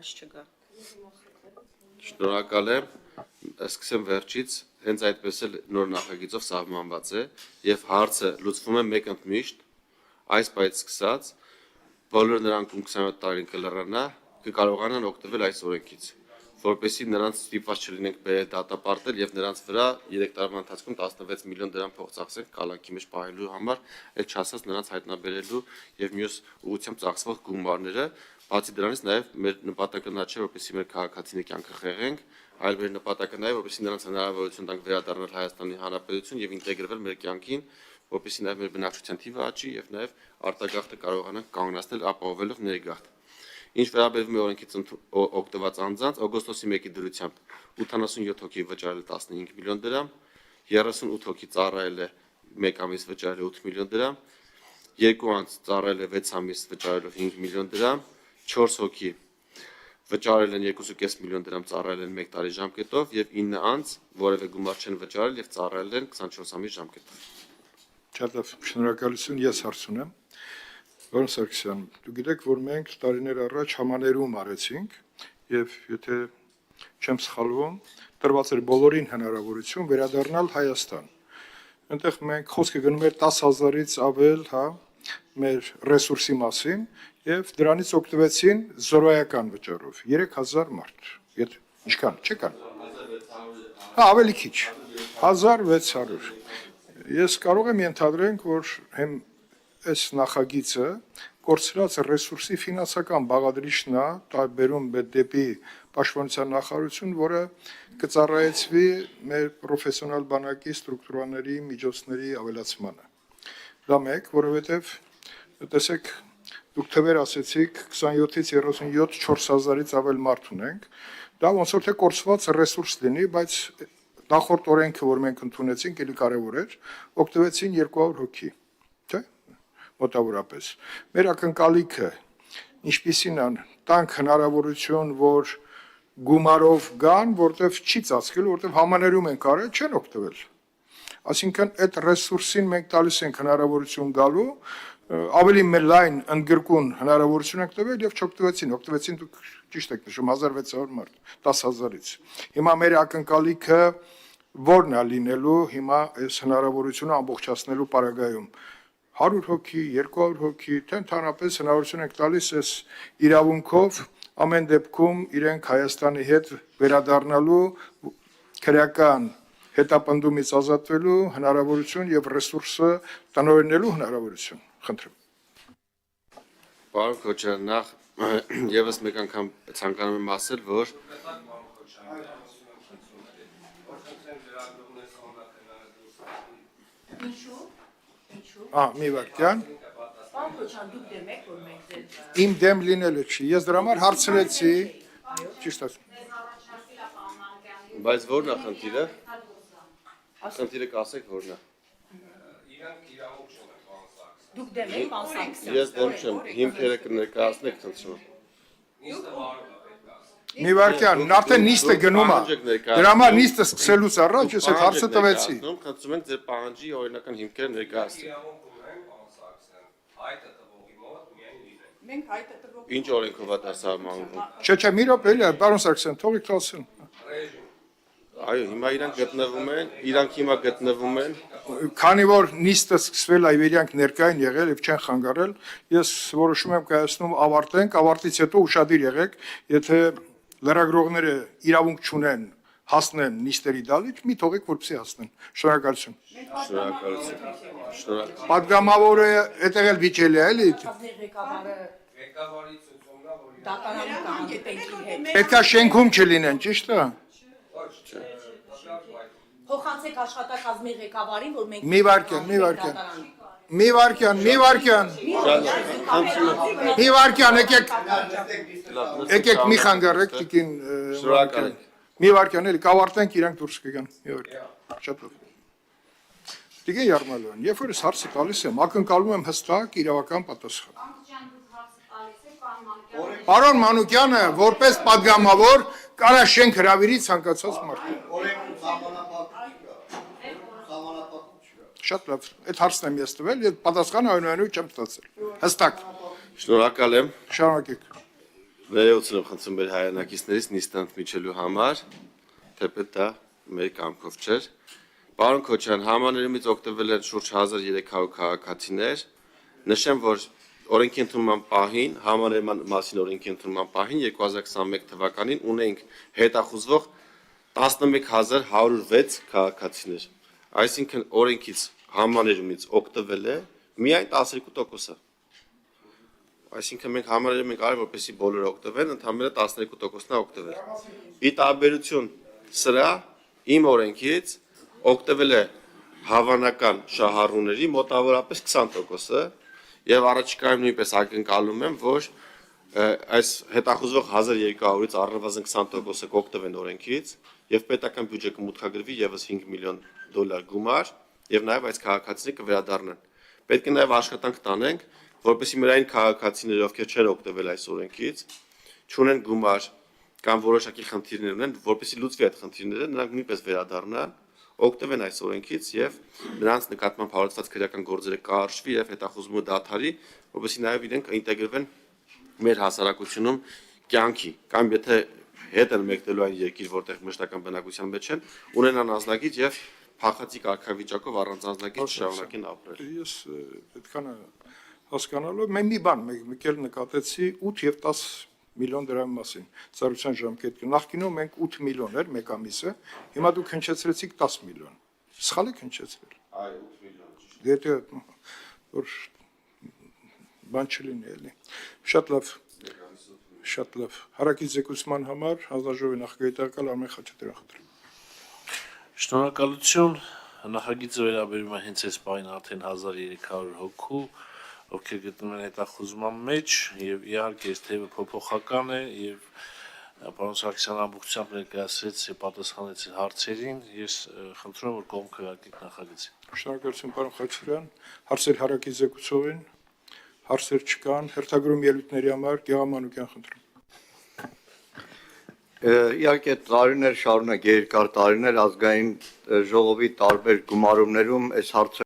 Չկա։ Շնորհակալ եմ, սկսեմ վերջից, հենց այդպես էլ նոր նախագիծով սահմանված է եւ հարցը լուծվում է մեկ ընդմիշտ, այս պայից սկսած բոլոր նրանք ում 27 տարին կլռանա, կկարողանան օգտվել այս օրենքից, որպեսզի նրանց ստիպված չլինենք բերել դատապարտել եւ նրանց վրա 3 տարվա ընթացքում 16 միլիոն դրամ փող ծախսենք կալանքի մեջ պահելու համար, այլ չասած նրանց հայտնաբերելու եւ մյուս ուղղությամբ ծախսվող գումարները Բացի դրանից նաև մեր նպատակը նա չէ, որպեսզի մեր քաղաքացիների կյանքը խեղենք, այլ մեր նպատակը նաև որպեսզի նրանց հնարավորություն տանք վերադառնալ Հայաստանի Հանրապետություն եւ ինտեգրվել մեր կյանքին, որպեսզի նաև մեր բնակչության թիվը աճի եւ նաև արտագաղթը կարողանանք կանգնեցնել ապահովելով ներգաղթ։ Ինչ վերաբերվում է օրենքից օգտված անձանց, օգոստոսի 1-ի դրությամբ 87 հոգի վճարել 15 միլիոն դրամ, 38 հոգի ծառայել է 1 ամիս վճարել 8 միլիոն դրամ, 2 անձ ծառայել է 6 ամիս վճարելով 5 միլիոն դրամ, 4 հոգի վճարել են 2.5 միլիոն դրամ ծառայել են 1 տարի ժամկետով եւ 9 անձ որևէ գումար չեն վճարել եւ ծառայել են 24 ամիս ժամկետով։ Շատ լավ, շնորհակալություն, ես հարց ունեմ։ Պարոն Սարգսյան, դուք գիտեք, որ մենք տարիներ առաջ համաներում արեցինք եւ եթե չեմ սխալվում, տրված էր բոլորին հնարավորություն վերադառնալ Հայաստան։ Այնտեղ մենք խոսքը գնում էր 10,000-ից ավել, հա, մեր ռեսուրսի մասին եւ դրանից օգտվեցին զորոյական վճարով 3000 մարդ։ Եթե ինչքան, չկան։ Հա, ավելի քիչ։ 1600։ Ես կարող եմ ենթադրենք, որ հեմ այս նախագիծը կորցրած ռեսուրսի ֆինանսական բաղադրիչն է, բերում դեպի պաշտպանության նախարարություն, որը կծառայեցվի մեր պրոֆեսիոնալ բանակի ստրուկտուրաների միջոցների ավելացմանը։ Դա մեկ, որովհետև տեսեք, դուք թվեր ասեցիք 27-ից 37 4000-ից ավել մարդ ունենք, դա ոնց որ թե կորցված ռեսուրս լինի, բայց նախորդ օրենքը, որ մենք ընդունեցինք, էլի կարևոր էր, օգտվեցին 200 հոգի, չէ՞, մոտավորապես։ Մեր ակնկալիքը ինչպիսին է, տանք հնարավորություն, որ գումարով գան, որտեվ չի ծածկել, որտեվ համաներում են կարել, չեն օգտվել։ Այսինքն այդ ռեսուրսին մենք տալիս ենք հնարավորություն գալու, ավելի լայն ընդգրկուն հնարավորություն ենք տվել եւ օգտվեցին դուք ճիշտ եք նշում 1600 մարդ 10000-ից։ Հիմա մեր ակնկալիքը որն է լինելու հիմա այս հնարավորությունը ամբողջացնելու պարագայում 100 հոգի, 200 հոգի, թե ընդհանրապես հնարավորություն ենք տալիս այս իրավունքով ամեն դեպքում իրենք Հայաստանի հետ վերադառնալու քրեական հետապնդումից ազատվելու հնարավորություն եւ ռեսուրսը տնօրինելու հնարավորություն։ Խնդրեմ։ Պարոն Քոչարյան, նախ եւս մեկ անգամ ցանկանում եմ ասել, որ մի վարքյան։ Պարոն Քոչարյան, դուք դեմ եք, որ մենք Իմ դեմ լինելը չի։ Ես դրա համար հարցրեցի, ճիշտ ասում։ բայց որն է խնդիրը։ Խնդիրը կասեք որն է։ դուք դեմ եք, պարոն Սարգսյան։ Ես դեմ չեմ, հիմքերը կներկայացնեք, խնդրում եմ։ Մի վարքյան, արդեն նիստը գնում է։ Դրա համար նիստը սկսելուց առաջ ես այդ հարցը տվեցի։ Խնդրում ենք ձեր պահանջի օրինական հիմքերը ներկայացնեք։ Մենք հայտը տվող Ինչ օրենքով է դա սահմանվում։ Չէ, մի րոպե, էլի, պարոն Սարգսյան, թողեք ասեն։ Այո, հիմա իրանք հիմա գտնվում են։ Քանի որ նիստը սկսվել է, իրանք ներկային եղել եւ չեն խանգարել, ես որոշում եմ կայացնում ավարտենք, ավարտից հետո ուշադիր եղեք, եթե լրագրողները իրավունք չունեն հասնեն նիստերի դալիճ, մի թողեք որպեսզի հասնեն։ Շնորհակալություն։ Շնորհակալություն։ Պատգամավորը այդտեղ էլ վիճելի է, էլի։ ղեկավարի ցուցումնա, որ դատարանում կհանդիպենք իր հետ։ Պետքա շենքում չլինեն, ճիշտ է։ Փոխանցեք աշխատակազմի ղեկավարին, որ մենք Մի վարքյան, եկեք մի խանգարեք, տիկին Շնորհակալ եմ։ Մի վարքյան, էլի, կավարտենք, իրանք դուրս կգան, մի վարքյան, շատ լավ։ Տիկին Յարմալյան, երբ որ ես հարցը տալիս եմ, ակնկալում եմ հստակ իրավական պատասխան։ Պարոն Մանուկյանը, որպես պատգամավոր, կարա շենք հրավիրի ցանկացած մարդու։ Շատ լավ, այդ հարցն եմ ես տվել, եւ պատասխանը այնուամենայնիվ չեմ ստացել։ Հստակ։ Շնորհակալ եմ։ Շարունակեք։ Ներողություն եմ խնդրում մեր հայրենակիցներից նիստը ընդմիջելու համար, թեպետ դա մեր կամքով չէր։ Պարոն Քոչյան, համաներումից օգտվել են շուրջ 1300 քաղաքացիներ։ Նշեմ, որ օրենքի ընդունման պահին, համաներման մասին օրենքի ընդունման պահին 2021 թվականին ունենք հետախուզվող 11106 քաղաքացիներ։ Այսինքն օրենքից համաներումից օգտվել է միայն 12%-ը։ Այսինքն մենք համարել ենք արել, որպեսզի բոլորը օգտվեն, ընդհանրապես 12%-ն է օգտվել։ Ի տարբերություն սրա իմ օրենքից օգտվել է հավանական շահառուների մոտավորապես 20%-ը եւ առաջիկայում նույնպես ակնկալում եմ, որ այս հետախուզվող 1200-ից առնվազն 20%-ը կօգտվեն օրենքից եւ պետական բյուջե կմուտքագրվի եւս $5 միլիոն գումար եւ նաեւ այս քաղաքացիները կվերադառնան։ Պետք է նաեւ աշխատանք տանենք, որպեսզի մեր այն քաղաքացիները, ովքեր չեն օգտվել այս օրենքից, չունեն գումար կամ որոշակի խնդիրներ ունեն, որպեսզի լուծվի այդ խնդիրները, նրանք նույնպես վերադառնան, օգտվեն այս օրենքից եւ նրանց նկատմամբ հարուցված քրեական գործերը կարճվի եւ հետախուզումը դադարի, որպեսզի նաեւ իրենք ինտեգրվեն մեր հասարակությունում կյանքի, կամ եթե հետ են մեկնելու այն երկիր, որտեղ մշտական բնակության մեջ են, ունենան անձնագիր եւ փախածի կարգավիճակով առանց անձնագիր շարունակեն ապրել։ Ես այդքան հասկանալով մենք մի բան մեկ էլ նկատեցի 8 եւ 10 միլիոն դրամի մասին ծառայության ժամկետը նախկինում մենք 8 միլիոն էր մեկ ամիսը հիմա դուք հնչեցրեցիք 10 միլիոն սխալ եք հնչեցրել Այո 8 միլիոն դե որ բան չլինի էլի շատ լավ հարակից զեկուցման համար հանձնաժողովի նախագահի Արմեն Խաչատրյան խնդրում Շնորհակալություն նախագիծը վերաբերում է հենց այս բանը արդեն 1300 հոգու ովքեր գտնվում են հետախուզման մեջ եւ իհարկե այս թեւը փոփոխական է եւ պարոն Սարգսյանը ամբողջությամբ ներկայացրեց եւ պատասխանեց հարցերին ես խնդրում եմ որ կողմ քվեարկեք նախագծին Շնորհակալություն պարոն Խաչատրյան հարցեր հարակից զեկուցողին հարցեր չկան հերթագրում ելույթների համար Գեղամանուկյան խնդրում Իհարկե տարիներ շարունակ երկար տարիներ ազգային ժողովի տարբեր գումարումներում այս հարցը